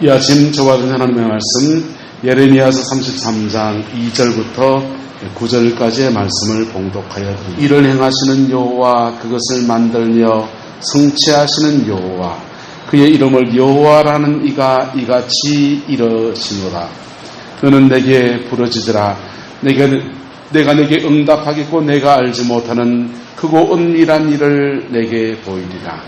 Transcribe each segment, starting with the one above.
이 아침 저와 하나님의 말씀 예레미야서 33장 2절부터 9절까지의 말씀을 봉독하여 드립니다. 이를 행하시는 여호와, 그것을 만들며 성취하시는 여호와, 그의 이름을 여호와라는 이가 이같이 이르시노라. 너는 내게 부르짖으라. 내가 내게 응답하겠고 내가 알지 못하는 크고 은밀한 일을 내게 보이리라.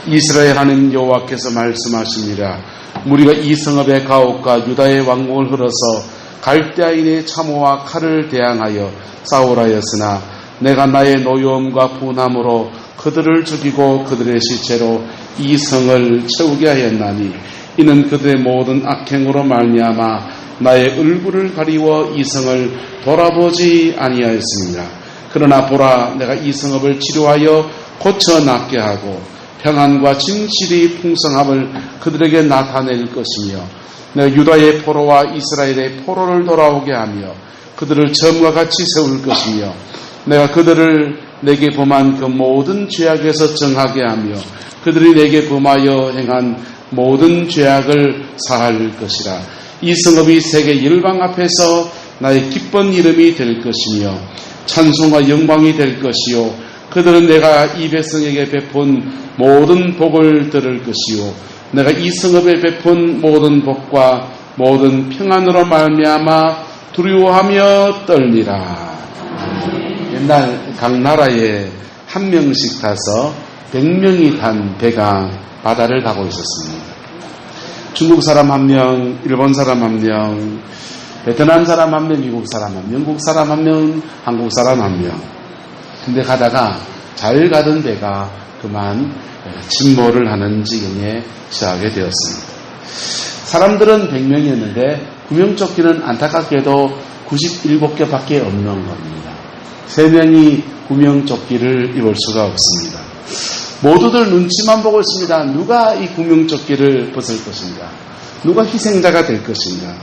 이스라엘 하나님 여호와께서 말씀하시니라. 무리가 이 성읍의 가옥과 유다의 왕궁을 흘러서 갈대아인의 참호와 칼을 대항하여 싸우라였으나 내가 나의 노여움과 분함으로 그들을 죽이고 그들의 시체로 이 성을 채우게 하였나니 이는 그들의 모든 악행으로 말미암아 나의 얼굴을 가리워 이 성을 돌아보지 아니하였습니다. 그러나 보라, 내가 이 성읍을 치료하여 고쳐 낫게 하고 평안과 진실이 풍성함을 그들에게 나타낼 것이며 내가 유다의 포로와 이스라엘의 포로를 돌아오게 하며 그들을 처음과 같이 세울 것이며 내가 그들을 내게 범한 그 모든 죄악에서 정하게 하며 그들이 내게 범하여 행한 모든 죄악을 사할 것이라. 이 성읍이 세계 열방 앞에서 나의 기쁜 이름이 될 것이며 찬송과 영광이 될 것이요 그들은 내가 이 백성에게 베푼 모든 복을 들을 것이요 내가 이 성읍에 베푼 모든 복과 모든 평안으로 말미암아 두려워하며 떨리라. 옛날 각 나라에 한 명씩 타서 100명이 탄 배가 바다를 가고 있었습니다. 중국 사람 1명, 일본 사람 1명, 베트남 사람 1명, 미국 사람 1명, 영국 사람 1명, 한국 사람 1명. 근데 가다가 잘 가던 배가 그만 침몰을 하는 지경에 처하게 되었습니다. 사람들은 100명이었는데 구명조끼는 안타깝게도 97개밖에 없는 겁니다. 3명이 구명조끼를 입을 수가 없습니다. 모두들 눈치만 보고 있습니다. 누가 이 구명조끼를 벗을 것인가? 누가 희생자가 될 것인가?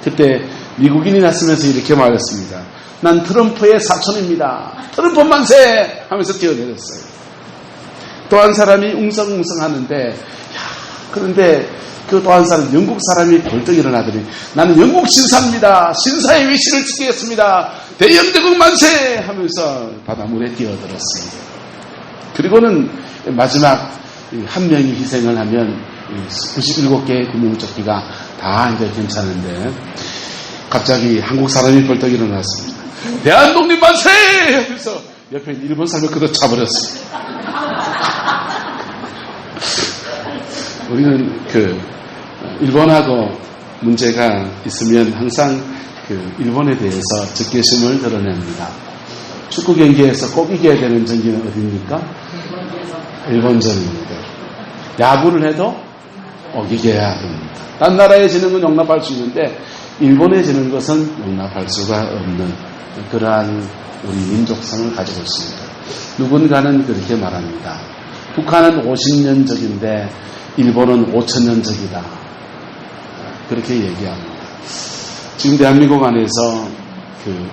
그때 미국인이 나서면서 이렇게 말했습니다. 난 트럼프의 사촌입니다. 트럼프 만세! 하면서 뛰어내렸어요. 또 한 사람이 웅성웅성 하는데, 그런데 그 또 한 사람, 영국 사람이 벌떡 일어나더니 나는 영국 신사입니다. 신사의 위신을 지키겠습니다. 대영대국 만세! 하면서 바닷물에 뛰어들었습니다. 그리고는 마지막 한 명이 희생을 하면 97개의 구명조끼가 다 이제 괜찮은데 갑자기 한국 사람이 벌떡 일어났습니다. 대한독립 만세! 하면서 옆에 일본 사람을 그도 차버렸습니다. 우리는 일본하고 문제가 있으면 항상 일본에 대해서 적개심을 드러냅니다. 축구 경기에서 꼭 이겨야 되는 경기는 어디입니까? 일본전입니다. 야구를 해도 꼭 이겨야 됩니다. 딴 나라에 지는 건 용납할 수 있는데 일본에 지는 것은 용납할 수가 없는 그러한 우리 민족성을 가지고 있습니다. 누군가는 그렇게 말합니다. 북한은 50년적인데 일본은 5000년적이다. 그렇게 얘기합니다. 지금 대한민국 안에서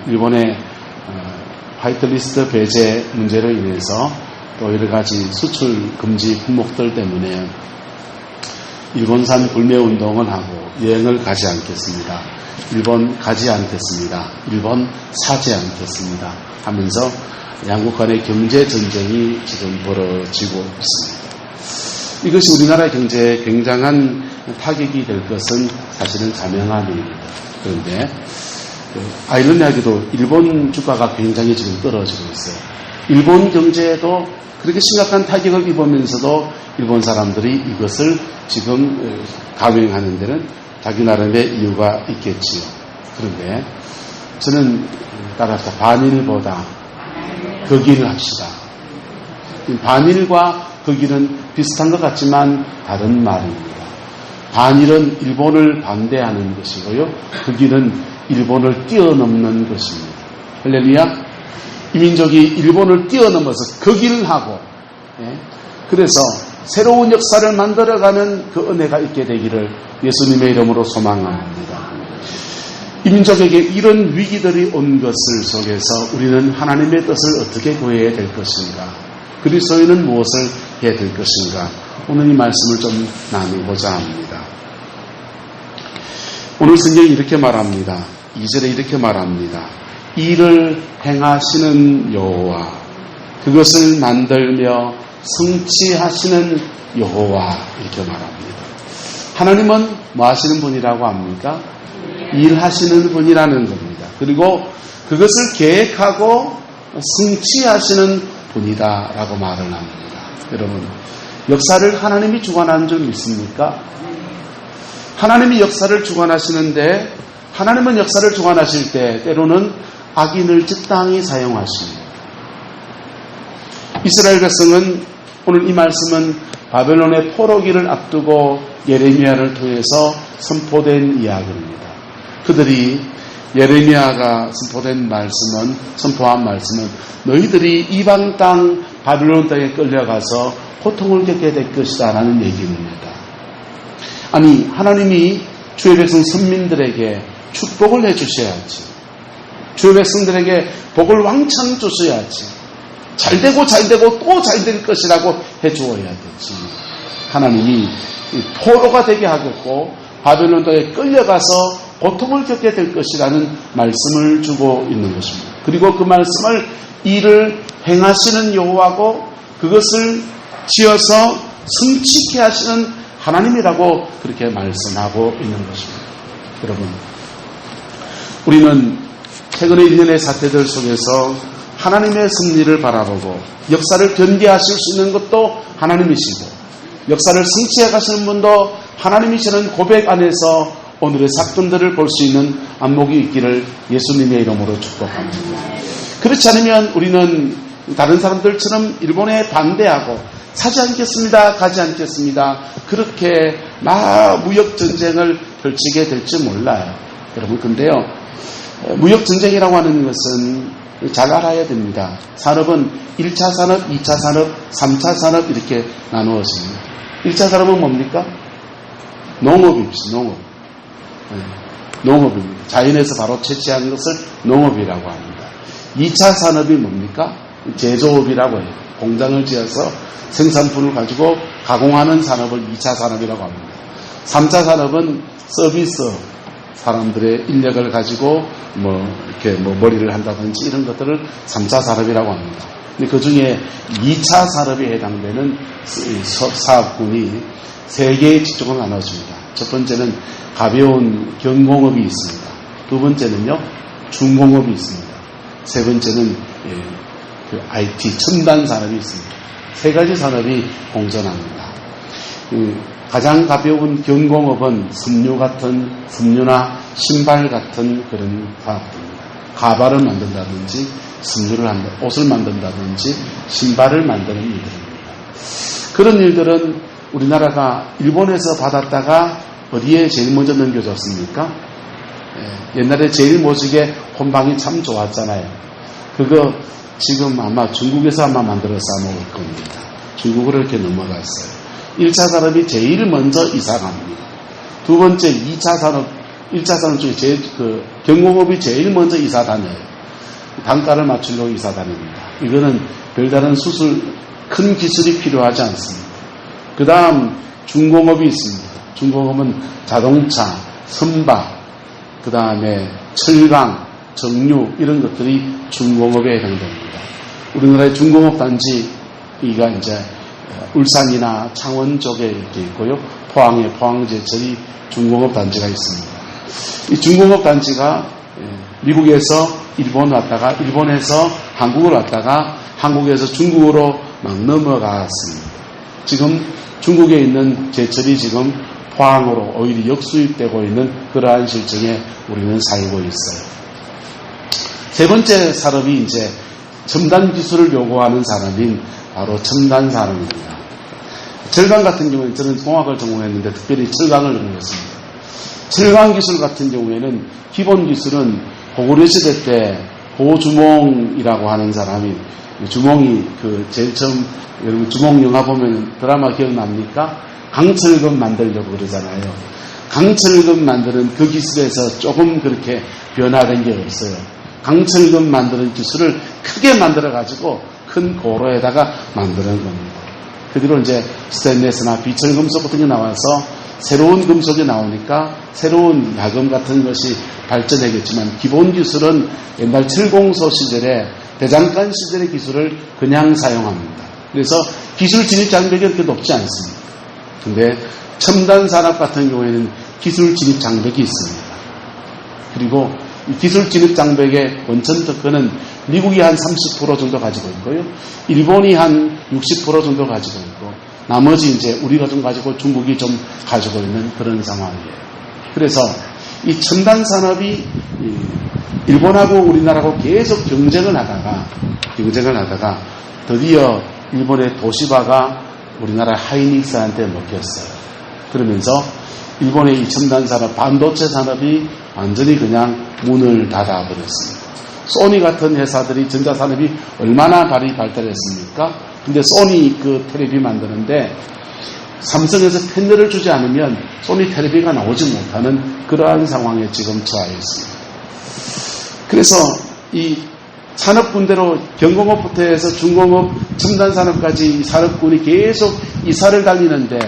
일본의 화이트리스트 배제 문제로 인해서 또 여러 가지 수출 금지 품목들 때문에 일본산 불매운동을 하고 여행을 가지 않겠습니다. 일본 가지 않겠습니다. 일본 사지 않겠습니다. 하면서 양국 간의 경제전쟁이 지금 벌어지고 있습니다. 이것이 우리나라 경제에 굉장한 타격이 될 것은 사실은 자명한 일입니다. 그런데 아이러니하게도 일본 주가가 굉장히 지금 떨어지고 있어요. 일본 경제에도 그렇게 심각한 타격을 입으면서도 일본 사람들이 이것을 지금 감행하는 데는 자기 나름의 이유가 있겠지요. 그런데 저는 따라서 반일보다 극일을 합시다. 반일과 극일은 비슷한 것 같지만 다른 말입니다. 반일은 일본을 반대하는 것이고요. 극일은 일본을 뛰어넘는 것입니다. 할렐루야. 이 민족이 일본을 뛰어넘어서 극일을 하고 그래서 새로운 역사를 만들어가는 그 은혜가 있게 되기를 예수님의 이름으로 소망합니다. 이 민족에게 이런 위기들이 온 것을 속에서 우리는 하나님의 뜻을 어떻게 구해야 될 것인가? 그리스도인은 무엇을 해야 될 것인가? 오늘 이 말씀을 좀 나누고자 합니다. 오늘 성경이 이렇게 말합니다. 2절에 이렇게 말합니다. 이를 행하시는 여호와, 그것을 만들며 성취하시는 여호와, 이렇게 말합니다. 하나님은 뭐 하시는 분이라고 합니까? 일하시는 분이라는 겁니다. 그리고 그것을 계획하고 성취하시는 분이다라고 말을 합니다. 여러분, 역사를 하나님이 주관하는 줄 믿습니까? 하나님이 역사를 주관하시는데, 하나님은 역사를 주관하실 때 때로는 악인을 적당히 사용하십니다. 이스라엘 백성은, 오늘 이 말씀은 바벨론의 포로기를 앞두고 예레미야를 통해서 선포된 이야기입니다. 그들이 예레미야가 선포한 말씀은 너희들이 이방 땅 바벨론 땅에 끌려가서 고통을 겪게 될 것이다 라는 얘기입니다. 아니, 하나님이 주의 백성 선민들에게 축복을 해주셔야지, 주의 백성들에게 복을 왕창 주셔야지, 잘되고 또 잘될 것이라고 해주어야 되지. 하나님이 포로가 되게 하겠고 바벨론 땅에 끌려가서 고통을 겪게 될 것이라는 말씀을 주고 있는 것입니다. 그리고 그 말씀을 이를 행하시는 여호와고 그것을 지어서 성취케 하시는 하나님이라고 그렇게 말씀하고 있는 것입니다. 여러분, 우리는 최근의 일련의 사태들 속에서 하나님의 승리를 바라보고 역사를 견디하실 수 있는 것도 하나님이시고 역사를 성취해 가시는 분도 하나님이시는 고백 안에서 오늘의 사건들을 볼 수 있는 안목이 있기를 예수님의 이름으로 축복합니다. 그렇지 않으면 우리는 다른 사람들처럼 일본에 반대하고 사지 않겠습니다, 가지 않겠습니다, 그렇게 막 무역전쟁을 펼치게 될지 몰라요. 여러분, 근데요, 무역전쟁이라고 하는 것은 잘 알아야 됩니다. 산업은 1차 산업, 2차 산업, 3차 산업 이렇게 나누어집니다. 1차 산업은 뭡니까? 농업입니다. 농업입니다. 자연에서 바로 채취하는 것을 농업이라고 합니다. 2차 산업이 뭡니까? 제조업이라고 해요. 공장을 지어서 생산품을 가지고 가공하는 산업을 2차 산업이라고 합니다. 3차 산업은 서비스업, 사람들의 인력을 가지고 이렇게 머리를 한다든지 이런 것들을 3차 산업이라고 합니다. 근데 그 중에 2차 산업에 해당되는 사업군이 3개의 직종으로 나눠집니다. 첫 번째는 가벼운 경공업이 있습니다. 두 번째는요, 중공업이 있습니다. 세 번째는 IT, 첨단 산업이 있습니다. 3가지 산업이 공존합니다. 가장 가벼운 경공업은 섬유나 신발 같은 그런 사업입니다. 가발을 만든다든지, 옷을 만든다든지, 신발을 만드는 일들입니다. 그런 일들은 우리나라가 일본에서 받았다가 어디에 제일 먼저 넘겨줬습니까? 옛날에 제일 모직의 혼방이 참 좋았잖아요. 그거 지금 아마 중국에서 만들어 싸먹을 겁니다. 중국으로 이렇게 넘어갔어요. 1차 산업이 제일 먼저 이사갑니다. 두 번째 2차 산업, 1차 산업 중에 경공업이 제일 먼저 이사 다녀요. 단가를 맞추려고 이사 다닙니다. 이거는 별다른 큰 기술이 필요하지 않습니다. 그 다음 중공업이 있습니다. 중공업은 자동차, 선박, 그 다음에 철강, 정유 이런 것들이 중공업에 해당됩니다. 우리나라의 중공업 단지가 이제 울산이나 창원 쪽에 이렇게 있고요. 포항에 포항제철이 중공업 단지가 있습니다. 이 중공업 단지가 미국에서 일본 왔다가 일본에서 한국을 왔다가 한국에서 중국으로 막 넘어갔습니다. 지금 중국에 있는 제철이 지금 포항으로 오히려 역수입되고 있는 그러한 실정에 우리는 살고 있어요. 세 번째 산업이 이제 첨단 기술을 요구하는 산업인 바로 첨단 산업입니다. 철강 같은 경우에는 저는 공학을 전공했는데 특별히 철강을 전공했습니다. 철강 기술 같은 경우에는 기본 기술은 고구려 시대 때 고주몽이라고 하는 사람이 주몽이 제일 처음 여러분 주몽 영화 보면 드라마 기억납니까? 강철금 만들려고 그러잖아요. 강철금 만드는 그 기술에서 조금 그렇게 변화된 게 없어요. 강철금 만드는 기술을 크게 만들어가지고 큰 고로에다가 만드는 겁니다. 그 뒤로 이제 스테인레스나 비철금속 같은 게 나와서 새로운 금속이 나오니까 새로운 야금 같은 것이 발전하겠지만 기본 기술은 옛날 칠공소 시절에 대장간 시절의 기술을 그냥 사용합니다. 그래서 기술 진입 장벽이 그렇게 높지 않습니다. 근데 첨단 산업 같은 경우에는 기술 진입 장벽이 있습니다. 그리고 이 기술 진입 장벽의 원천 특허는 미국이 한 30% 정도 가지고 있고요. 일본이 한 60% 정도 가지고 있고 나머지 이제 우리가 좀 가지고 중국이 좀 가지고 있는 그런 상황이에요. 그래서 이 첨단 산업이 일본하고 우리나라하고 계속 경쟁을 하다가 드디어 일본의 도시바가 우리나라 하이닉스한테 먹혔어요. 그러면서 일본의 이 첨단 산업, 반도체 산업이 완전히 그냥 문을 닫아버렸습니다. 소니 같은 회사들이 전자산업이 얼마나 발달했습니까? 근데 소니 그 텔레비 만드는데 삼성에서 패널을 주지 않으면 소니 텔레비가 나오지 못하는 그러한 상황에 지금 처해 있습니다. 그래서 이 산업군대로 경공업부터 해서 중공업, 첨단산업까지 이 산업군이 계속 이사를 다니는데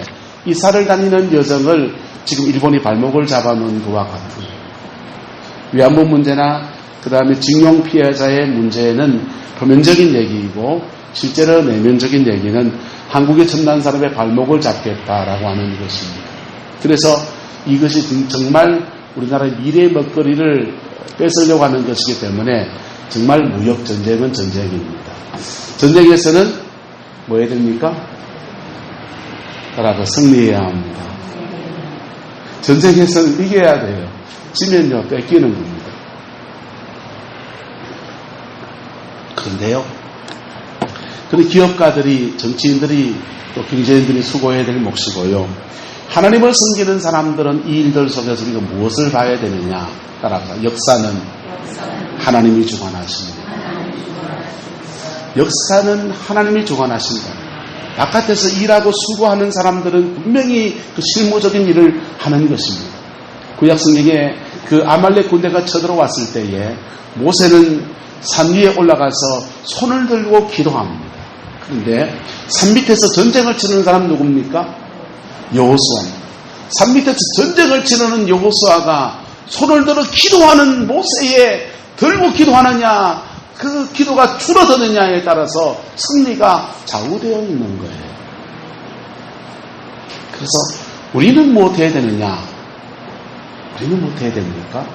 이사를 다니는 여정을 지금 일본이 발목을 잡아놓은 것과 같은 위안부 문제나 그 다음에 징용 피해자의 문제는 표면적인 얘기이고 실제로 내면적인 얘기는 한국의 첨단산업의 발목을 잡겠다라고 하는 것입니다. 그래서 이것이 정말 우리나라의 미래의 먹거리를 뺏으려고 하는 것이기 때문에 정말 무역전쟁은 전쟁입니다. 전쟁에서는 뭐 해야 됩니까? 따라서 승리해야 합니다. 전쟁에서는 이겨야 돼요. 지면요 뺏기는 겁니다. 그런데요. 그런데 기업가들이, 정치인들이, 또 경제인들이 수고해야 될 몫이고요. 하나님을 섬기는 사람들은 이 일들 속에서 우리가 무엇을 봐야 되느냐? 따라서 역사는 하나님이 주관하십니다. 역사는 하나님이 주관하신다. 바깥에서 일하고 수고하는 사람들은 분명히 그 실무적인 일을 하는 것입니다. 구약 성경에 그 아말렉 군대가 쳐들어왔을 때에 모세는 산 위에 올라가서 손을 들고 기도합니다. 그런데 산 밑에서 전쟁을 치르는 사람 누굽니까? 여호수아입니다. 산 밑에서 전쟁을 치르는 여호수아가 손을 들어 기도하는 모세에 들고 기도하느냐, 그 기도가 줄어드느냐에 따라서 승리가 좌우되어 있는 거예요. 그래서 우리는 무엇해야 되느냐? 우리는 무엇해야 됩니까?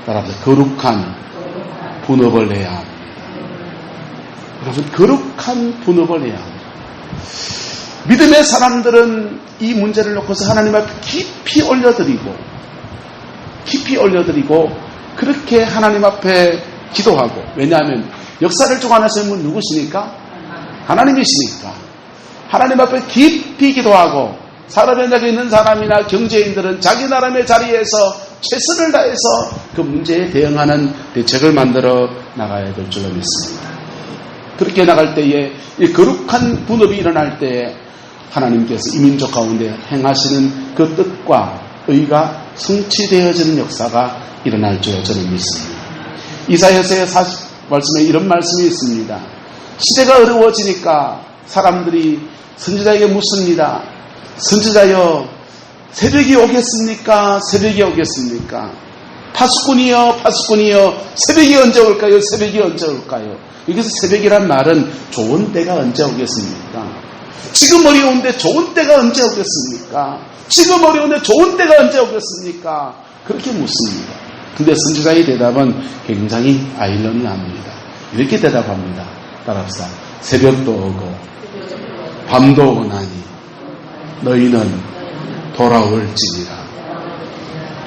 따라서 거룩한 분업을 해야 합니다. 여러분, 거룩한 분업을 해야 합니다. 믿음의 사람들은 이 문제를 놓고서 하나님 앞에 깊이 올려드리고 그렇게 하나님 앞에 기도하고, 왜냐하면 역사를 주관하시는 분 누구시니까? 하나님이시니까. 하나님 앞에 깊이 기도하고, 산업 현장에 있는 사람이나 경제인들은 자기 나름의 자리에서 최선을 다해서 그 문제에 대응하는 대책을 만들어 나가야 될 줄로 믿습니다. 그렇게 나갈 때에 이 거룩한 분업이 일어날 때에 하나님께서 이민족 가운데 행하시는 그 뜻과 의가 성취되어지는 역사가 일어날 줄로 저는 믿습니다. 이사야서의 40말씀에 이런 말씀이 있습니다. 시대가 어려워지니까 사람들이 선지자에게 묻습니다. 선지자여, 새벽이 오겠습니까? 새벽이 오겠습니까? 파수꾼이여, 새벽이 언제 올까요? 새벽이 언제 올까요? 여기서 새벽이란 말은 좋은 때가 언제 오겠습니까? 지금 어려운데 좋은 때가 언제 오겠습니까? 지금 어려운데 좋은 때가 언제 오겠습니까? 그렇게 묻습니다. 근데 선지자의 대답은 굉장히 아이러니합니다. 이렇게 대답합니다. 따라합시다. 새벽도 오고 밤도 오나니 너희는 돌아올지니라.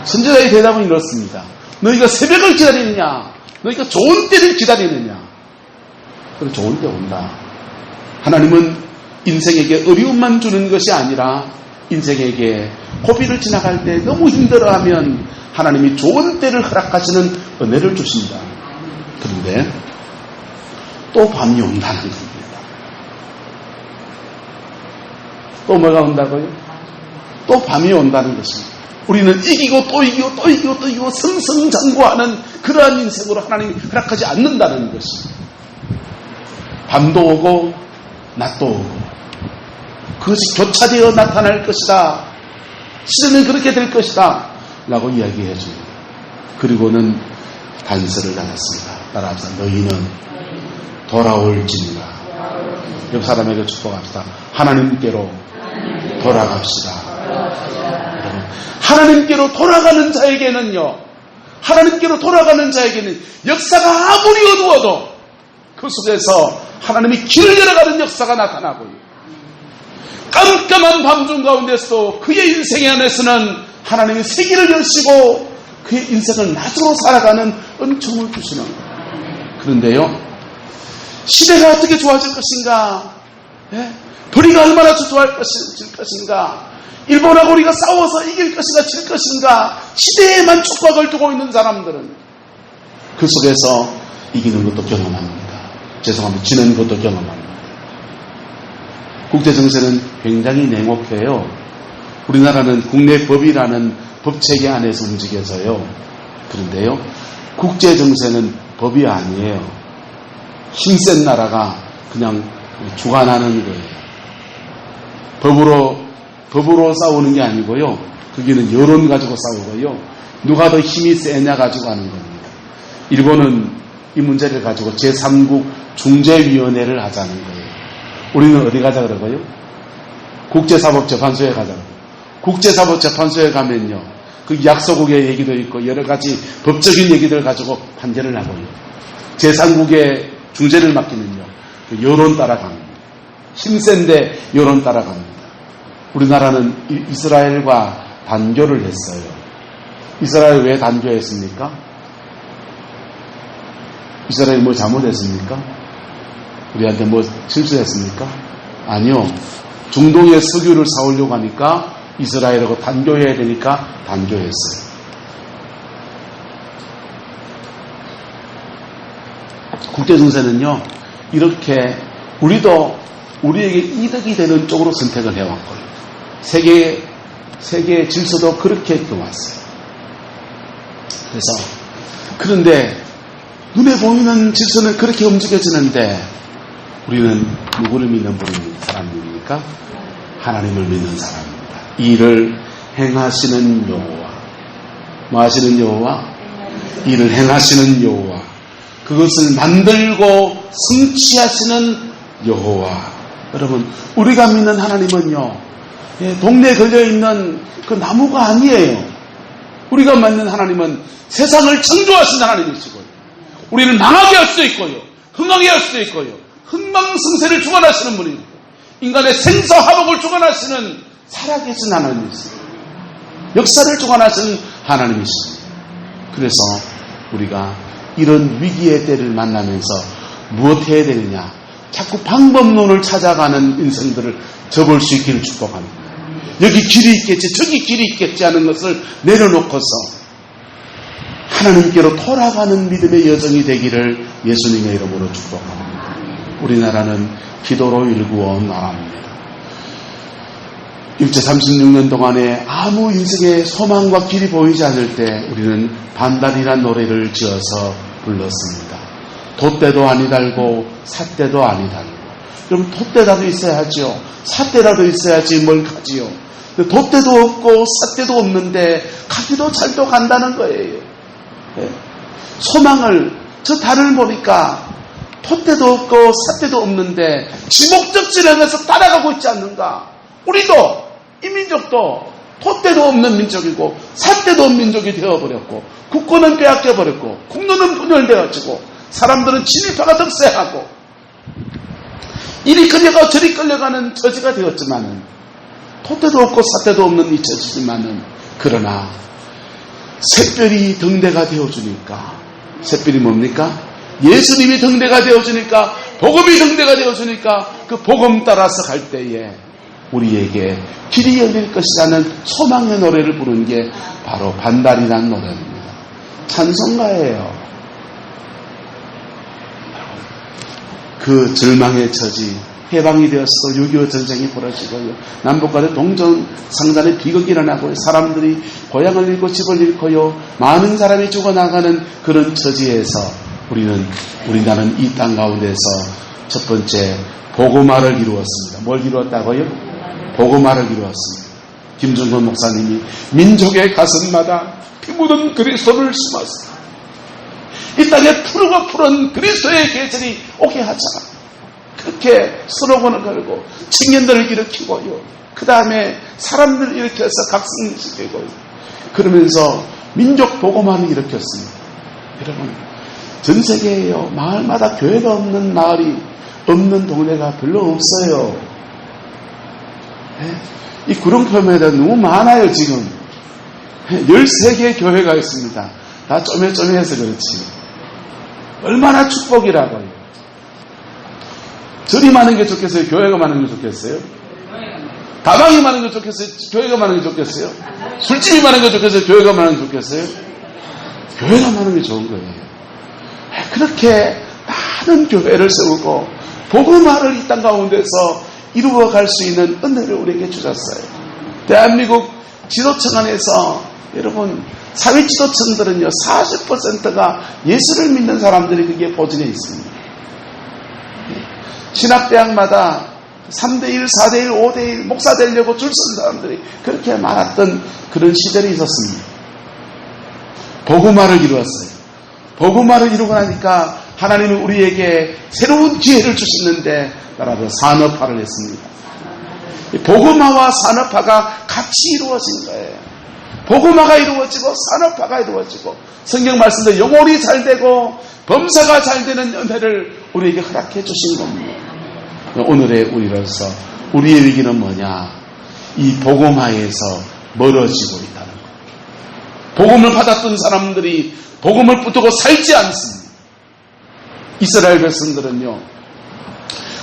선지자의 대답은 이렇습니다. 너희가 새벽을 기다리느냐? 너희가 좋은 때를 기다리느냐? 그래, 좋은 때 온다. 하나님은 인생에게 어려움만 주는 것이 아니라 인생에게 고비를 지나갈 때 너무 힘들어하면 하나님이 좋은 때를 허락하시는 은혜를 주신다. 그런데 또 밤이 온다는 겁니다. 또 뭐가 온다고요? 또 밤이 온다는 것입니다. 우리는 이기고 또 이기고 또 이기고 또 이기고 승승장구하는 그러한 인생으로 하나님이 허락하지 않는다는 것입니다. 밤도 오고 낮도 오고 그것이 교차되어 나타날 것이다. 시대는 그렇게 될 것이다 라고 이야기해 줍니다. 그리고는 단서를 달았습니다. 따라합시다. 너희는 돌아올지니라. 옆 사람에게 축복합시다. 하나님께로 돌아갑시다. 하나님께로 돌아가는 자에게는요, 하나님께로 돌아가는 자에게는 역사가 아무리 어두워도 그 속에서 하나님이 길을 열어가는 역사가 나타나고요. 깜깜한 밤중 가운데서도 그의 인생 안에서는 하나님이 세계를 여시고 그의 인생을 낮으로 살아가는 은총을 주시는 거예요. 그런데요, 시대가 어떻게 좋아질 것인가? 예? 벌이가 얼마나 좋아질 것인가? 일본하고 우리가 싸워서 이길 것인가 질 것인가? 시대에만 촉각을 두고 있는 사람들은 그 속에서 이기는 것도 경험합니다. 죄송합니다. 지는 것도 경험합니다. 국제정세는 굉장히 냉혹해요. 우리나라는 국내법이라는 법체계 안에서 움직여서요. 그런데요, 국제정세는 법이 아니에요. 힘센 나라가 그냥 주관하는 거예요. 법으로 싸우는 게 아니고요. 거기는 여론 가지고 싸우고요. 누가 더 힘이 세냐 가지고 하는 겁니다. 일본은 이 문제를 가지고 제3국 중재위원회를 하자는 거예요. 우리는 어디 가자 그러고요? 국제사법재판소에 가자고. 국제사법재판소에 가면요, 그 약소국의 얘기도 있고 여러 가지 법적인 얘기들 가지고 판결을 하고요. 제3국의 중재를 맡기면요, 그 여론 따라갑니다. 힘센데 여론 따라갑니다. 우리나라는 이스라엘과 단교를 했어요. 이스라엘 왜 단교했습니까? 이스라엘 뭐 잘못했습니까? 우리한테 뭐 실수했습니까? 아니요. 중동의 석유를 사오려고 하니까 이스라엘하고 단교해야 되니까 단교했어요. 국제정세는요, 이렇게 우리에게 이득이 되는 쪽으로 선택을 해왔고요. 세계의 질서도 그렇게 해왔어요. 그런데 눈에 보이는 질서는 그렇게 움직여지는데 우리는 누구를 믿는 사람입니까? 하나님을 믿는 사람입니다. 이를 행하시는 여호와. 뭐 하시는 여호와? 이를 행하시는 여호와. 그것을 만들고 성취하시는 여호와. 여러분, 우리가 믿는 하나님은요, 동네에 걸려있는 그 나무가 아니에요. 우리가 믿는 하나님은 세상을 창조하신 하나님이시고요. 우리를 망하게 할 수도 있고요. 흥하게 할 수도 있고요. 흥망성쇠를 주관하시는 분이고, 인간의 생사화복을 주관하시는 살아계신 하나님이시고, 역사를 주관하시는 하나님이시고, 그래서 우리가 이런 위기의 때를 만나면서 무엇 해야 되느냐? 자꾸 방법론을 찾아가는 인생들을 접을 수 있기를 축복합니다. 여기 길이 있겠지, 저기 길이 있겠지 하는 것을 내려놓고서 하나님께로 돌아가는 믿음의 여정이 되기를 예수님의 이름으로 축복합니다. 우리나라는 기도로 일구어온 나라입니다. 일제 36년 동안에 아무 인생의 소망과 길이 보이지 않을 때 우리는 반달이라는 노래를 지어서 불렀습니다. 돛대도 아니 달고 삿대도 아니 달고. 그럼 돛대라도 있어야죠. 삿대라도 있어야지 뭘 가지요. 돛대도 없고 삿대도 없는데 가기도 잘도 간다는 거예요. 소망을, 저 달을 보니까 돛대도 없고 삿대도 없는데 지목적지를 향해서 따라가고 있지 않는가. 우리도, 이 민족도 돛대도 없는 민족이고 삿대도 없는 민족이 되어버렸고, 국권은 빼앗겨버렸고, 국론은 분열되어지고, 사람들은 친일파가 득세하고, 이리 끌려가 저리 끌려가는 처지가 되었지만은, 돛대도 없고 삿대도 없는 이 처지지만은, 그러나 샛별이 등대가 되어주니까, 샛별이 뭡니까? 예수님이 등대가 되어주니까, 복음이 등대가 되어주니까, 그 복음 따라서 갈 때에 우리에게 길이 열릴 것이라는 소망의 노래를 부른 게 바로 반달이라는 노래입니다. 찬송가예요. 그 절망의 처지, 해방이 되었어 6.25 전쟁이 벌어지고요. 남북간의 동전 상단에 비극이 일어나고 사람들이 고향을 잃고 집을 잃고요. 많은 사람이 죽어나가는 그런 처지에서 우리나라는 이 땅 가운데서 첫 번째, 복음화를 이루었습니다. 뭘 이루었다고요? 복음화를 이루었습니다. 김준건 목사님이 민족의 가슴마다 피 묻은 그리스도를 심었습니다. 이 땅에 푸르고 푸른 그리스도의 계절이 오게 하자. 그렇게 슬로건을 걸고 청년들을 일으키고요. 그 다음에 사람들을 일으켜서 각성시키고요. 그러면서 민족 복음화를 일으켰습니다. 여러분, 전 세계에요. 마을마다 교회가 없는 마을이 없는 동네가 별로 없어요. 이 구룡포에다 너무 많아요. 지금 13개의 교회가 있습니다. 다 쪼매쪼매해서 그렇지. 얼마나 축복이라고요. 절이 많은 게 좋겠어요? 교회가 많은 게 좋겠어요? 다방이 많은 게 좋겠어요? 교회가 많은 게 좋겠어요? 술집이 많은 게 좋겠어요? 교회가 많은 게 좋겠어요? 교회가 많은 게 좋은 거예요. 그렇게 많은 교회를 세우고 복음화를 이 땅 가운데서 이루어갈 수 있는 은혜를 우리에게 주셨어요. 대한민국 지도청 안에서 여러분 사회 지도층들은요 40%가 예수를 믿는 사람들이 그게 보증해 있습니다. 신학대학마다 3대1, 4대1, 5대1 목사 되려고 줄 서는 사람들이 그렇게 많았던 그런 시절이 있었습니다. 복음화를 이루었어요. 복음화를 이루고 나니까 하나님은 우리에게 새로운 기회를 주시는데 따라서 산업화를 했습니다. 복음화와 산업화가 같이 이루어진 거예요. 복음화가 이루어지고 산업화가 이루어지고 성경 말씀대로 영혼이 잘 되고 범사가 잘 되는 은혜를 우리에게 허락해 주신 겁니다. 오늘의 우리로서 우리의 위기는 뭐냐? 이 복음화에서 멀어지고 있다는 것. 복음을 받았던 사람들이 복음을 붙들고 살지 않습니다. 이스라엘 백성들은요,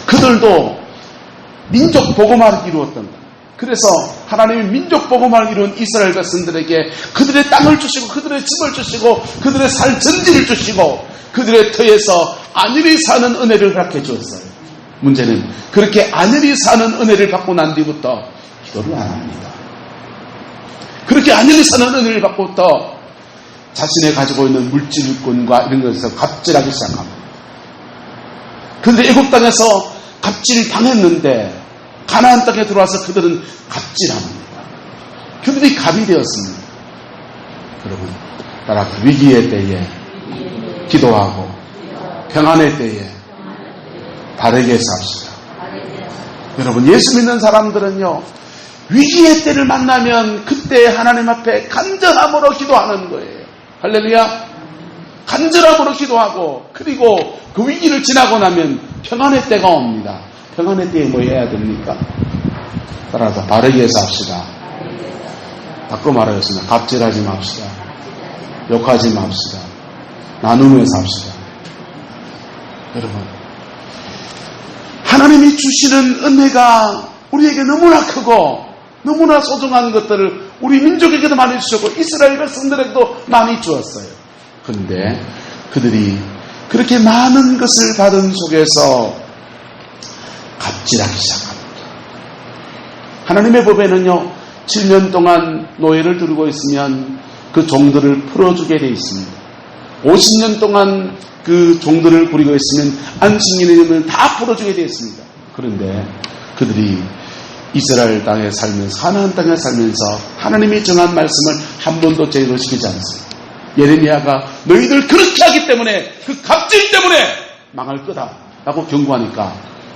그들도 민족 복음화를 이루었던 거예요. 그래서 하나님이 민족 복음화를 이룬 이스라엘 백성들에게 그들의 땅을 주시고 그들의 집을 주시고 그들의 살 전지를 주시고 그들의 터에서 안일히 사는 은혜를 허락해 주었어요. 문제는 그렇게 안일히 사는 은혜를 받고 난 뒤부터 기도를 안 합니다. 그렇게 안일히 사는 은혜를 받고부터 자신이 가지고 있는 물질권과 이런 것에서 갑질하기 시작합니다. 그런데 애국 땅에서 갑질 당했는데 가나안 땅에 들어와서 그들은 갑질합니다. 그들이 갑이 되었습니다. 여러분, 따라 위기의 때에 기도하고 평안의 때에 바르게 삽시다. 여러분, 예수 믿는 사람들은요, 위기의 때를 만나면 그때 하나님 앞에 간절함으로 기도하는 거예요. 할렐루야. 간절함으로 기도하고 그리고 그 위기를 지나고 나면 평안의 때가 옵니다. 평안의 때에 뭐 해야 됩니까? 따라서 바르게 삽시다. 바꿔 말하겠습니다. 갑질하지 맙시다. 욕하지 맙시다. 나누며 삽시다. 여러분, 하나님이 주시는 은혜가 우리에게 너무나 크고 너무나 소중한 것들을 우리 민족에게도 많이 주셨고 이스라엘 백성들에게도 많이 주었어요. 그런데 그들이 그렇게 많은 것을 받은 속에서 갑질하기 시작합니다. 하나님의 법에는요, 7년 동안 노예를 두르고 있으면 그 종들을 풀어주게 되어 있습니다. 50년 동안 그 종들을 부리고 있으면 안식일에는 다 풀어주게 되어 있습니다. 그런데 그들이 이스라엘 땅에 살면서 가나안 땅에 살면서 하나님이 정한 말씀을 한 번도 제거시키지 않습니다. 예레미야가 너희들 그렇게 하기 때문에 그 갑질 때문에 망할 거다 라고 경고하니까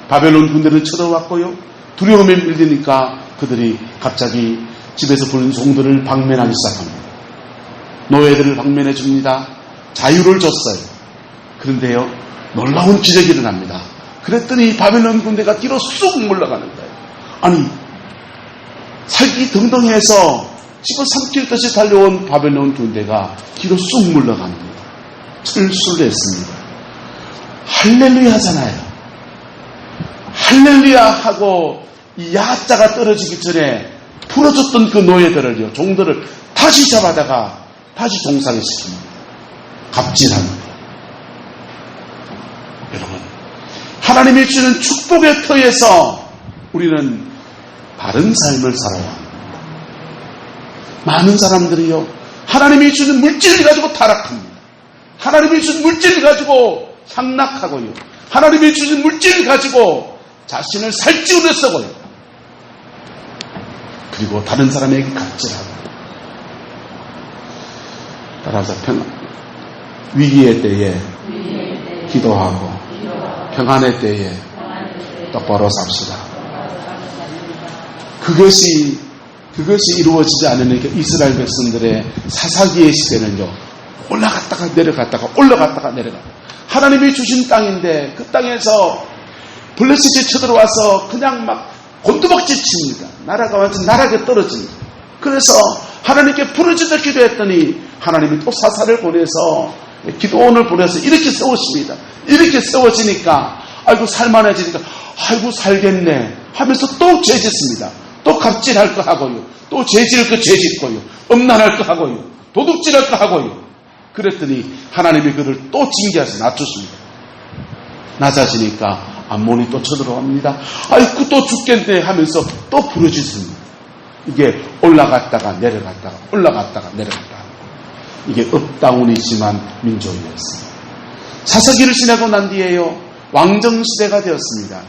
바벨론 군대를 쳐들어왔고요. 두려움에 밀리니까 그들이 갑자기 집에서 부른 종들을 방면하기 시작합니다. 노예들을 방면해 줍니다. 자유를 줬어요. 그런데요, 놀라운 기적이 일어납니다. 그랬더니 바벨론 군대가 뒤로 쑥 물러가는 거예요. 아니, 살기 덩덩해서 집어삼킬 듯이 달려온 바벨론 군대가 뒤로 쑥 물러갑니다. 철수를 했습니다. 할렐루야 하잖아요. 할렐루야 하고 이 야자가 떨어지기 전에 풀어줬던 그 노예들을요, 종들을 다시 잡아다가 다시 종살이 시킵니다. 갑질합니다. 여러분, 하나님이 주는 축복의 터에서 우리는 바른 삶을 살아야 많은 사람들이요, 하나님이 주는 물질을 가지고 타락합니다. 하나님이 주는 물질을 가지고 향락하고요, 하나님이 주신 물질을 가지고 자신을 살찌우려 쓰고요. 그리고 다른 사람에게 갑질하고. 따라서 위기의 때에 기도하고 평안의 때에 똑바로 삽시다. 그것이 이루어지지 않으니까 이스라엘 백성들의 사사기의 시대는요, 올라갔다가 내려갔다가 올라갔다가 내려갔다가. 하나님이 주신 땅인데 그 땅에서 블레셋이 쳐들어와서 그냥 막 곤두박질 칩니다. 나라가 완전 나락에 떨어집니다. 그래서 하나님께 부르짖어 기도했더니 하나님이 또 사사를 보내서 기도원을 보내서 이렇게 세우십니다. 이렇게 세워지니까 아이고 살만해지니까 아이고 살겠네 하면서 또 죄짓습니다. 또 갑질할 거 하고요. 또 죄질 거 죄짓고요. 음란할 거 하고요. 도둑질할 거 하고요. 그랬더니 하나님이 그를 또 징계해서 낮추십니다. 낮아지니까 암몬이 또 쳐들어옵니다. 아이고 또 죽겠네 하면서 또 부르짖습니다. 이게 올라갔다가 내려갔다가 올라갔다가 내려갔다가 이게 업다운이지만 민족이었습니다. 사사기를 지나고 난 뒤에요, 왕정시대가 되었습니다.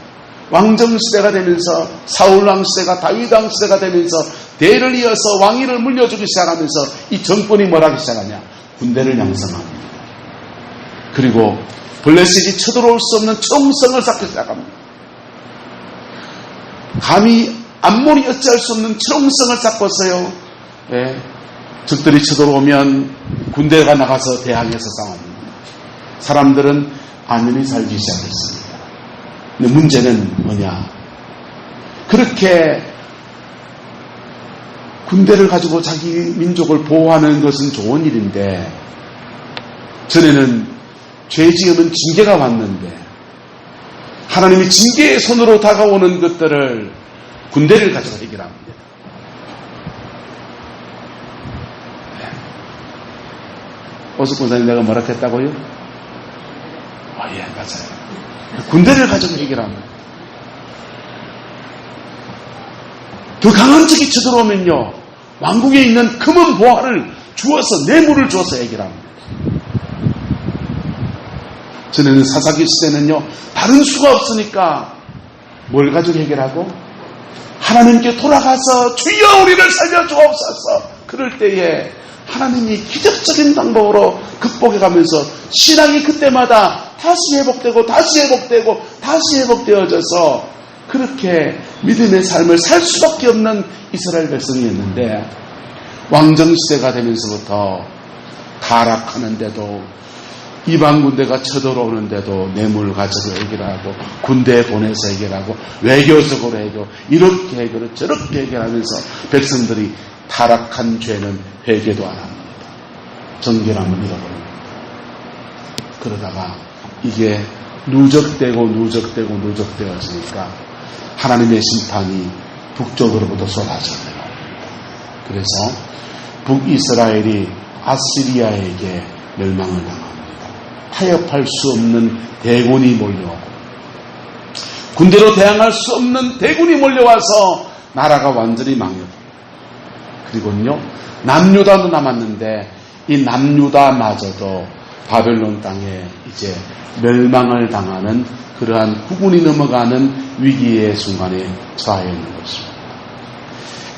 왕정시대가 되면서 사울왕 시대가 다윗왕 시대가 되면서 대를 이어서 왕위를 물려주기 시작하면서 이 정권이 뭘 하기 시작하냐? 군대를 양성합니다. 그리고 블레셋이 쳐들어올 수 없는 총성을 쌓기 시작합니다. 감히 암몬이 어찌할 수 없는 총성을 쌓고서요, 적들이 쳐들어오면 군대가 나가서 대항해서 싸웁니다. 사람들은 안연히 살기 시작했습니다. 근데 문제는 뭐냐? 그렇게 군대를 가지고 자기 민족을 보호하는 것은 좋은 일인데, 전에는 죄 지으면 징계가 왔는데 하나님이 징계의 손으로 다가오는 것들을 군대를 가지고 해결합니다. 오숙 권사님 내가 뭐라 했다고요? 예, 맞아요. 군대를 가지고 해결합니다. 더 강한 적이 쳐들어오면요, 왕궁에 있는 금은 보화를 주어서, 뇌물을 주어서 해결합니다. 전에는 사사기 시대는요, 다른 수가 없으니까 뭘 가지고 해결하고? 하나님께 돌아가서 주여 우리를 살려주옵소서. 그럴 때에 하나님이 기적적인 방법으로 극복해가면서 신앙이 그때마다 다시 회복되고 다시 회복되고 다시 회복되어져서 그렇게 믿음의 삶을 살 수밖에 없는 이스라엘 백성이었는데, 왕정시대가 되면서부터 타락하는데도 이방 군대가 쳐들어오는데도 뇌물 가지고 해결하고 군대에 보내서 해결하고 외교적으로 해결, 이렇게 해결을 저렇게 해결하면서 백성들이 타락한 죄는 회개도 안 합니다. 정결함을 잃어버립니다. 그러다가 이게 누적되어지니까 하나님의 심판이 북쪽으로부터 쏟아져요. 그래서 북이스라엘이 아시리아에게 멸망을 당합니다. 타협할 수 없는 대군이 몰려오고 군대로 대항할 수 없는 대군이 몰려와서 나라가 완전히 망해버려요. 그리고요, 남유다도 남았는데 이 남유다마저도 바벨론 땅에 이제 멸망을 당하는 그러한 국운이 넘어가는 위기의 순간에 처해 있는 것입니다.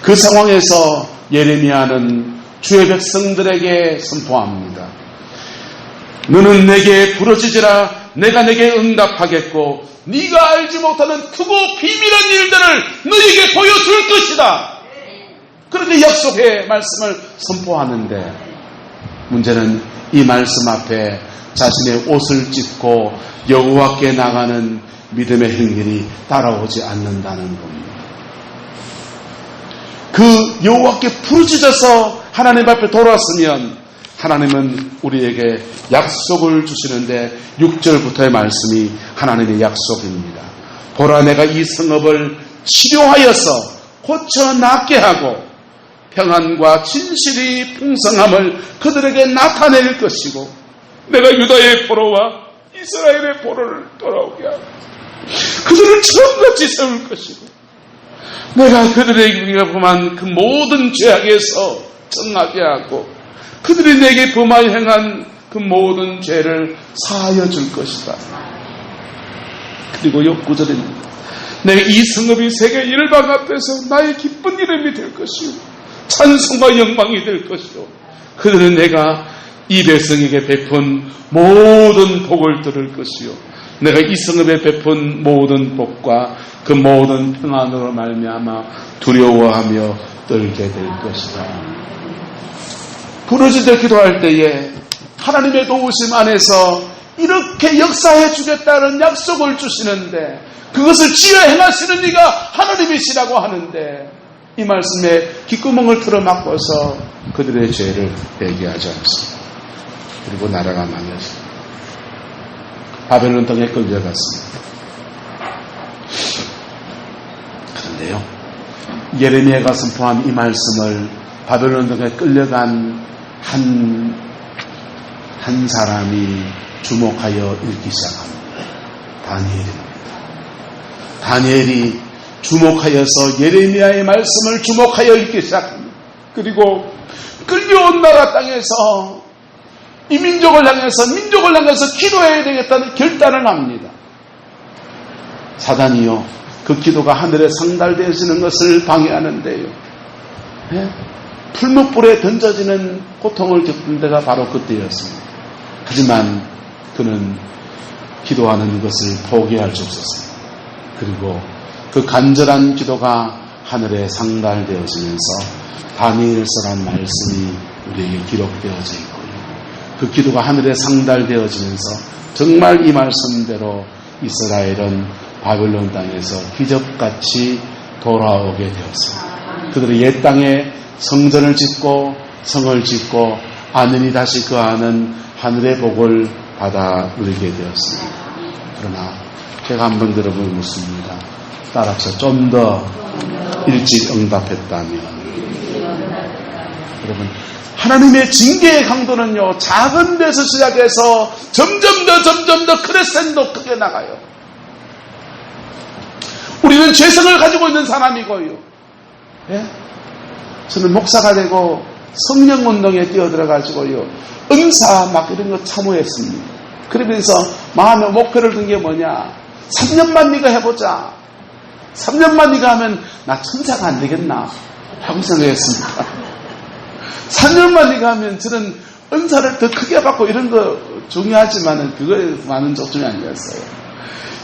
그 상황에서 예레미야는 주의 백성들에게 선포합니다. 너는 내게 부르짖으라. 내가 내게 응답하겠고 네가 알지 못하는 크고 비밀한 일들을 너에게 보여줄 것이다. 그렇게 약속의 말씀을 선포하는데, 문제는 이 말씀 앞에 자신의 옷을 찢고 여호와께 나가는 믿음의 행렬이 따라오지 않는다는 겁니다. 그 여호와께 부르짖어서 하나님 앞에 돌아왔으면 하나님은 우리에게 약속을 주시는데 6절부터의 말씀이 하나님의 약속입니다. 보라, 내가 이 성읍을 치료하여서 고쳐 낫게 하고 평안과 진실이 풍성함을 그들에게 나타낼 것이고, 내가 유다의 포로와 이스라엘의 포로를 돌아오게 하고 그들을 처음같이 세울 것이고, 내가 그들에게 범한 그 모든 죄악에서 정하게 하고 그들이 내게 범하여 행한 그 모든 죄를 사하여 줄 것이다. 그리고 9절입니다. 내가 이 성읍이 세계 열방 앞에서 나의 기쁜 이름이 될 것이요 찬송과 영광이 될 것이요 그들은 내가 이 백성에게 베푼 모든 복을 들을 것이요 내가 이 성읍에 베푼 모든 복과 그 모든 평안으로 말미암아 두려워하며 떨게 될 것이다. 부르짖어 기도할 때에 하나님의 도우심 안에서 이렇게 역사해 주겠다는 약속을 주시는데 그것을 지어 행하시는 이가 하나님이시라고 하는데 이 말씀에 귓구멍을 틀어막고서 그들의 죄를 얘기하지 않습니다. 그리고 나라가 망했습니다. 바벨론 땅에 끌려갔습니다. 그런데요, 예레미야가 선포한 이 말씀을 바벨론 땅에 끌려간 한 사람이 주목하여 읽기 시작합니다. 다니엘입니다. 다니엘이 주목하여서 예레미야의 말씀을 주목하여 읽기 시작합니다. 그리고 끌려온 나라 땅에서 이 민족을 향해서 기도해야 되겠다는 결단을 합니다. 사단이요, 그 기도가 하늘에 상달되어지는 것을 방해하는데요. 풀무불에 던져지는 고통을 겪은 데가 바로 그때였습니다. 하지만 그는 기도하는 것을 포기할 수 없었습니다. 그리고 그 간절한 기도가 하늘에 상달되어지면서 다니엘서란 말씀이 우리에게 기록되어져 있고요. 그 기도가 하늘에 상달되어지면서 정말 이 말씀대로 이스라엘은 바벨론 땅에서 기적같이 돌아오게 되었습니다. 그들의 옛 땅에 성전을 짓고 성을 짓고 안은이 다시 그 안은 하늘의 복을 받아 누리게 되었습니다. 그러나 제가 한번 여러분을 묻습니다. 따라서 좀 더 일찍 응답했다면 여러분 하나님의 징계의 강도는요 작은 데서 시작해서 점점 더 크레센도 크게 나가요. 우리는 죄성을 가지고 있는 사람이고요. 예? 저는 목사가 되고 성령운동에 뛰어들어가지고요 은사 막 이런 거 참여했습니다. 그러면서 마음에 목표를 둔 게 뭐냐, 3년만 네가 해보자. 3년만 네가 하면 나 천사가 안 되겠나 하고 생각했습니다. 3년만 네가 하면 저는 은사를 더 크게 받고 이런 거 중요하지만은 그거에 많은 초점이 아니었어요.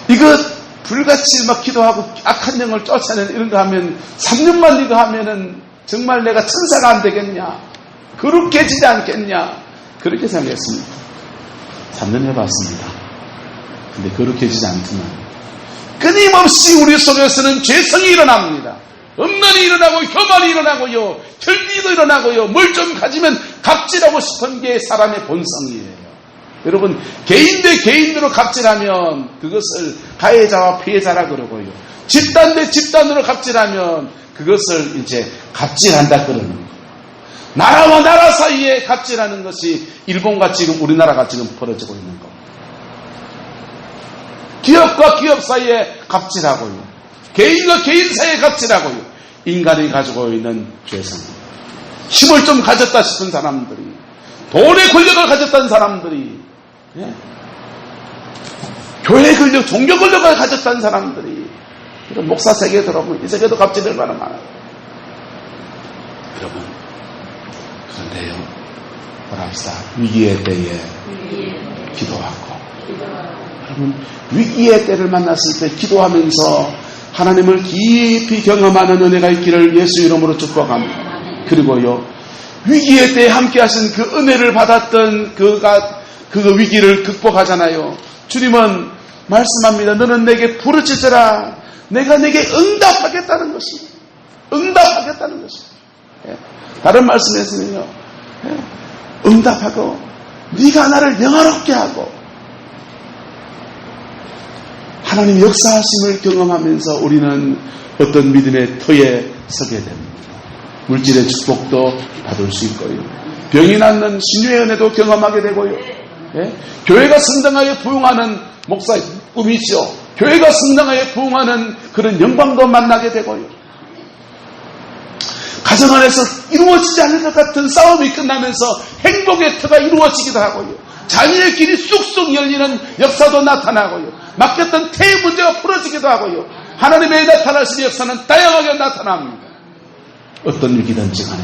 이거 불같이 막 기도하고 악한 영을 쫓아내는 이런 거 하면 3년만 네가 하면은 정말 내가 천사가 안 되겠냐, 거룩해지지 않겠냐, 그렇게 생각했습니다. 3년 해봤습니다. 근데 거룩해지지 않지만 끊임없이 우리 속에서는 죄성이 일어납니다. 음란이 일어나고 교만이 일어나고요, 결기도 일어나고요, 뭘 좀 가지면 갑질하고 싶은 게 사람의 본성이에요. 여러분, 개인 대 개인으로 갑질하면 그것을 가해자와 피해자라 그러고요, 집단 대 집단으로 갑질하면 그것을 이제 갑질한다 그러는 거예요. 나라와 나라 사이에 갑질하는 것이 일본과 지금 우리나라가 지금 벌어지고 있는 겁니다. 기업과 기업 사이에 갑질하고요, 개인과 개인 사이에 갑질하고요, 인간이 가지고 있는 죄성, 힘을 좀 가졌다 싶은 사람들이, 돈의 권력을 가졌다는 사람들이, 예? 교회의 권력, 종교 권력을 가졌다는 사람들이 이런 목사 세계에 들어오면 이 세계도 갑질이 얼마나 많아요. 여러분, 그런데요, 뭐랍시다, 위기의 때에 기도하고, 여러분, 위기의 때를 만났을 때 기도하면서 하나님을 깊이 경험하는 은혜가 있기를 예수 이름으로 축복합니다. 그리고요, 위기의 때에 함께 하신 그 은혜를 받았던 그 위기를 극복하잖아요. 주님은 말씀합니다. 너는 내게 부르짖으라. 내가 내게 응답하겠다는 것입니다. 응답하겠다는 것입니다. 예. 다른 말씀에서는요, 예. 응답하고 네가 나를 영화롭게 하고, 하나님 역사하심을 경험하면서 우리는 어떤 믿음의 터에 서게 됩니다. 물질의 축복도 받을 수 있고요, 병이 낫는 신유의 은혜도 경험하게 되고요, 예? 교회가 성장하여 부흥하는 목사의 꿈이죠. 교회가 성장하여 부흥하는 그런 영광도 만나게 되고요, 가정 안에서 이루어지지 않을 것 같은 싸움이 끝나면서 행복의 터가 이루어지기도 하고요, 자녀의 길이 쑥쑥 열리는 역사도 나타나고요. 막혔던 태의 문제가 풀어지기도 하고요. 하나님의 나타나신 역사는 다양하게 나타납니다. 어떤 위기든지 간에,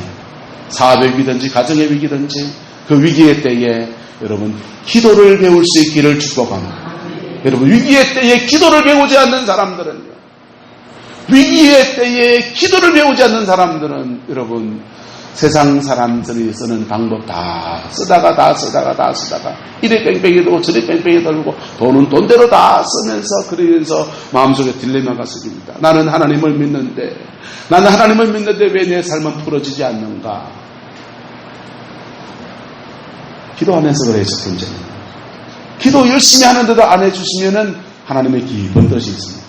사업의 위기든지 가정의 위기든지 그 위기의 때에 여러분 기도를 배울 수 있기를 축복합니다. 여러분 위기의 때에 기도를 배우지 않는 사람들은요, 위기의 때에 기도를 배우지 않는 사람들은 여러분 세상 사람들이 쓰는 방법 다 쓰다가 이래 뺑뺑이 돌고 저래 뺑뺑이 돌고 돈은 돈대로 다 쓰면서 그러면서 마음속에 딜레마가 생깁니다. 나는 하나님을 믿는데 왜 내 삶은 풀어지지 않는가? 기도하면서 그래요. 첫 번째는 기도 열심히 하는데도 안 해주시면은 하나님의 깊은 뜻이 있습니다.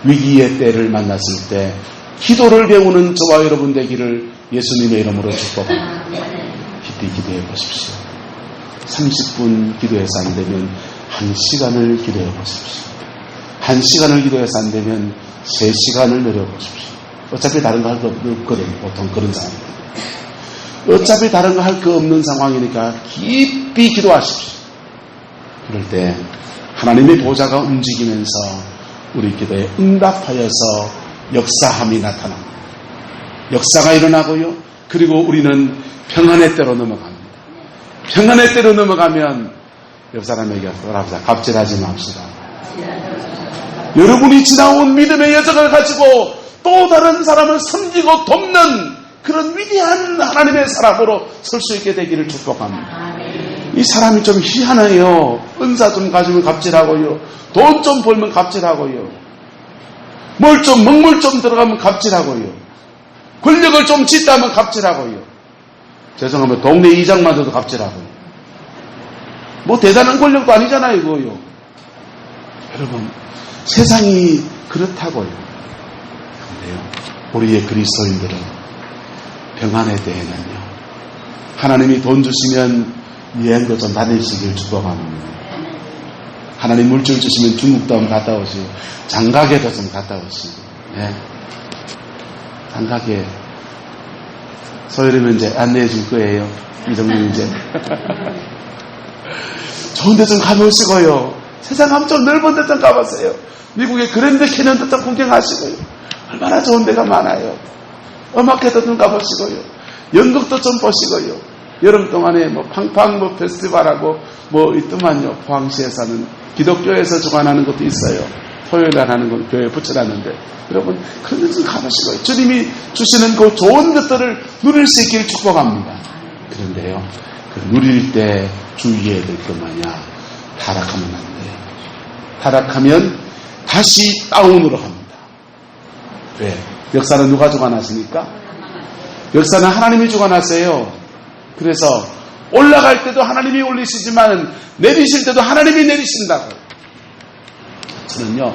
위기의 때를 만났을 때 기도를 배우는 저와 여러분 되기를 예수님의 이름으로 축복합니다. 깊이 기도해 보십시오. 30분 기도해서 안 되면 1시간을 기도해 보십시오. 1시간을 기도해서 안 되면 3시간을 내려 보십시오. 어차피 다른 거 할 거 없거든요. 보통 그런 상황입니다. 어차피 다른 거 할 거 없는 상황이니까 깊이 기도하십시오. 그럴 때 하나님의 보좌가 움직이면서 우리 기도에 응답하여서 역사함이 나타납니다. 역사가 일어나고요. 그리고 우리는 평안의 때로 넘어갑니다. 평안의 때로 넘어가면 옆 사람에게 돌아보자. 갑질하지 맙시다. 여러분이 지나온 믿음의 여정을 가지고 또 다른 사람을 섬기고 돕는 그런 위대한 하나님의 사람으로 설 수 있게 되기를 축복합니다. 이 사람이 좀 희한해요. 은사 좀 가지면 갑질하고요. 돈 좀 벌면 갑질하고요. 먹물 좀 들어가면 갑질하고요. 권력을 좀 짓다면 갑질하고요. 죄송하면 동네 이장만 돼도 갑질하고요. 뭐 대단한 권력도 아니잖아요, 이거요. 여러분, 세상이 그렇다고요. 그런데요, 우리의 그리스도인들은 평안의 때에는요, 하나님이 돈 주시면 여행도 좀 다니시길 축복합니다. 하나님 물질 주시면 중국도 한번 갔다 오시고, 장가게도 좀 갔다 오시고, 네. 장가게. 소요리면 이제 안내해 줄 거예요. 이정민 이제. 좋은 데 좀 가보시고요. 세상 한번 넓은 데 좀 가보세요. 미국의 그랜드 캐년도 좀 구경하시고요. 얼마나 좋은 데가 많아요. 음악회도 좀 가보시고요. 연극도 좀 보시고요. 여름 동안에 뭐 팡팡 페스티벌하고 뭐 있더만요. 포항시에서는 기독교에서 주관하는 것도 있어요. 토요일날 하는 건 교회에 붙여놨는데 여러분 그런 데 좀 가보시고요. 주님이 주시는 그 좋은 것들을 누릴 수 있기를 축복합니다. 그런데요, 그 누릴 때 주의해야 될 것 마냥 타락하면 안 돼요. 타락하면 다시 다운으로 합니다. 왜? 역사는 누가 주관하십니까? 역사는 하나님이 주관하세요. 그래서 올라갈 때도 하나님이 올리시지만 내리실 때도 하나님이 내리신다고. 저는요,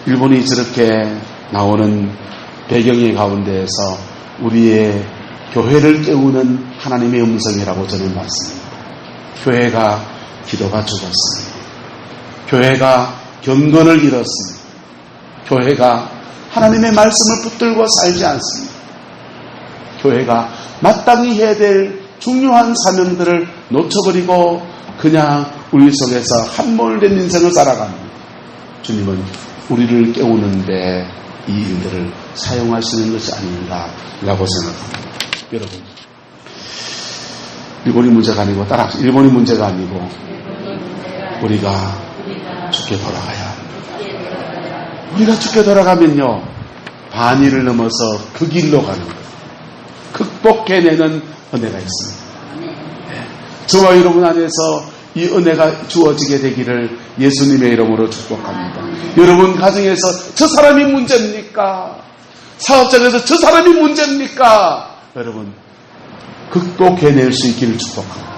일본이 저렇게 나오는 배경의 가운데에서 우리의 교회를 깨우는 하나님의 음성이라고 저는 봤습니다. 교회가 기도가 죽었습니다. 교회가 경건을 잃었습니다. 교회가 하나님의 말씀을 붙들고 살지 않습니다. 교회가 마땅히 해야 될 중요한 사명들을 놓쳐버리고 그냥 우리 속에서 함몰된 인생을 살아갑니다. 주님은 우리를 깨우는데 이 일들을 사용하시는 것이 아닌가라고 생각합니다. 여러분, 일본이 문제가 아니고 일본이 문제가 아니고 우리가 죽게 돌아가야 합니다. 우리가 죽게 돌아가면요, 반의를 넘어서 그 길로 가는 거예요. 극복해내는 은혜가 있습니다. 네. 저와 여러분 안에서 이 은혜가 주어지게 되기를 예수님의 이름으로 축복합니다. 여러분 가정에서 저 사람이 문제입니까? 사업장에서 저 사람이 문제입니까? 여러분 극복해낼 수 있기를 축복합니다.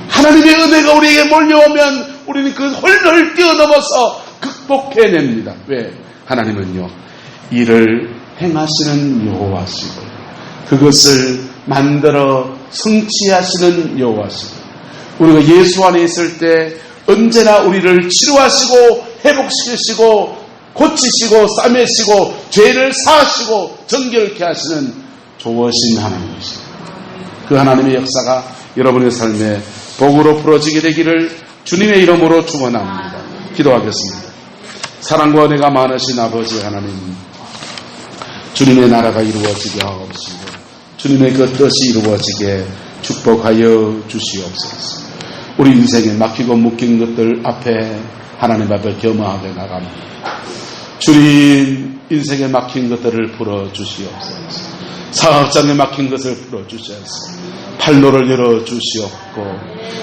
하나님의 은혜가 우리에게 몰려오면 우리는 그 홀을 뛰어넘어서 극복해냅니다. 왜? 하나님은요, 이를 행하시는 여호와시고 그것을 만들어 성취하시는 여호와시고 우리가 예수 안에 있을 때 언제나 우리를 치료하시고 회복시키시고 고치시고 싸매시고 죄를 사하시고 정결케 하시는 좋으신 하나님이십니다. 그 하나님의 역사가 여러분의 삶에 복으로 풀어지게 되기를 주님의 이름으로 축원합니다. 기도하겠습니다. 사랑과 은혜가 많으신 아버지 하나님, 주님의 나라가 이루어지게 하옵시고 주님의 그 뜻이 이루어지게 축복하여 주시옵소서. 우리 인생에 막히고 묶인 것들 앞에 하나님 앞에 겸허하게 나갑니다. 주님, 인생에 막힌 것들을 풀어주시옵소서. 사업장에 막힌 것을 풀어주셔서 팔로를 열어주시옵고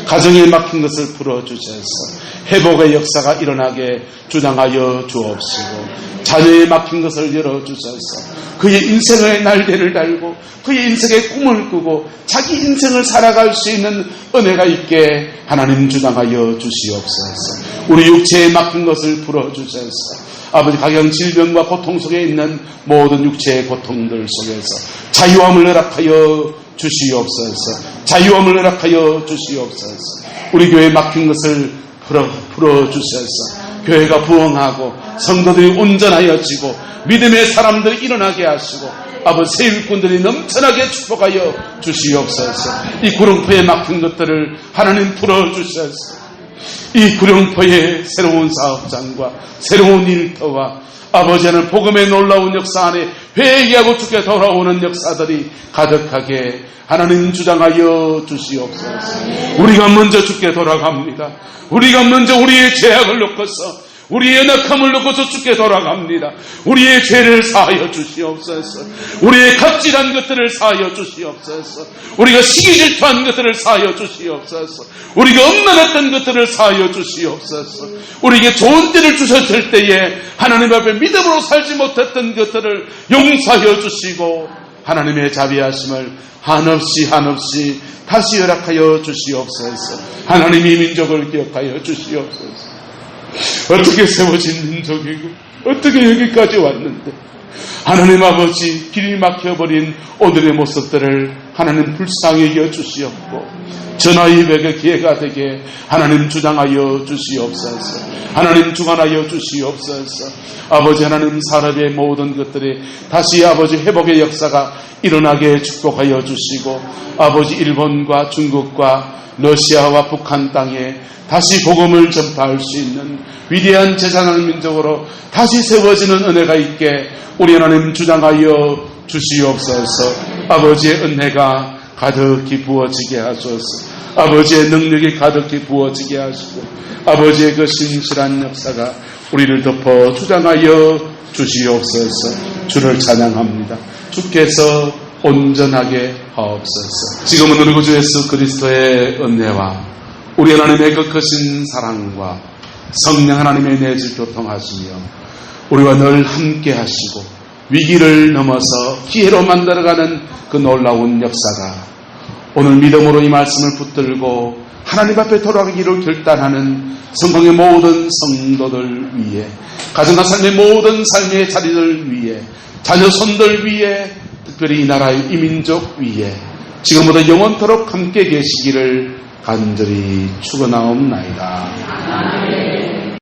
가정에 막힌 것을 풀어주셔서 회복의 역사가 일어나게 주장하여 주옵시고 자녀에 막힌 것을 열어주셔서 그의 인생의 날개를 달고 그의 인생의 꿈을 꾸고 자기 인생을 살아갈 수 있는 은혜가 있게 하나님 주장하여 주시옵소서. 우리 육체에 막힌 것을 풀어주셔서 아버지 각양 질병과 고통 속에 있는 모든 육체의 고통들 속에서 자유함을 허락하여 주시옵소서. 자유함을 허락하여 주시옵소서. 우리 교회에 막힌 것을 풀어주셔서 교회가 부흥하고 성도들이 온전하여지고 믿음의 사람들이 일어나게 하시고 아버지 새 일꾼들이 넘쳐나게 축복하여 주시옵소서. 이 구룡포에 막힌 것들을 하나님 풀어주셔서 이 구룡포의 새로운 사업장과 새로운 일터와 아버지는 복음의 놀라운 역사 안에 회개하고 주께 돌아오는 역사들이 가득하게 하나님 주장하여 주시옵소서. 우리가 먼저 주께 돌아갑니다. 우리가 먼저 우리의 죄악을 놓고서 우리의 연약함을 놓고서 주께 돌아갑니다. 우리의 죄를 사하여 주시옵소서. 우리의 갑질한 것들을 사하여 주시옵소서. 우리가 시기 질투한 것들을 사하여 주시옵소서. 우리가 엄난했던 것들을 사하여 주시옵소서. 우리에게 좋은 때를 주셨을 때에 하나님 앞에 믿음으로 살지 못했던 것들을 용서하여 주시고 하나님의 자비하심을 한없이 다시 허락하여 주시옵소서. 하나님이 민족을 기억하여 주시옵소서. 어떻게 세워진 민족이고 어떻게 여기까지 왔는데 하나님 아버지 길이 막혀버린 오늘의 모습들을 하나님 불쌍히 여주시옵고 전화위백의 기회가 되게 하나님 주장하여 주시옵소서. 하나님 주관하여 주시옵소서. 아버지 하나님 산업의 모든 것들이 다시 아버지 회복의 역사가 일어나게 축복하여 주시고 아버지 일본과 중국과 러시아와 북한 땅에 다시 복음을 전파할 수 있는 위대한 제사장 민족으로 다시 세워지는 은혜가 있게 우리 하나님 주장하여 주시옵소서. 아버지의 은혜가 가득히 부어지게 하소서. 아버지의 능력이 가득히 부어지게 하시고 아버지의 그 신실한 역사가 우리를 덮어 주장하여 주시옵소서. 주를 찬양합니다. 주께서 온전하게 하옵소서. 지금은 우리 구주 예수 그리스도의 은혜와 우리 하나님의 그 크신 사랑과 성령 하나님의 내주 교통하시며 우리와 늘 함께 하시고 위기를 넘어서 기회로 만들어가는 그 놀라운 역사가 오늘 믿음으로 이 말씀을 붙들고 하나님 앞에 돌아가기를 결단하는 성공의 모든 성도들 위해 가정과 삶의 모든 삶의 자리들 위해 자녀 손들 위해 특별히 이 나라의 이민족 위에 지금부터 영원토록 함께 계시기를 간절히 축원하옵나이다.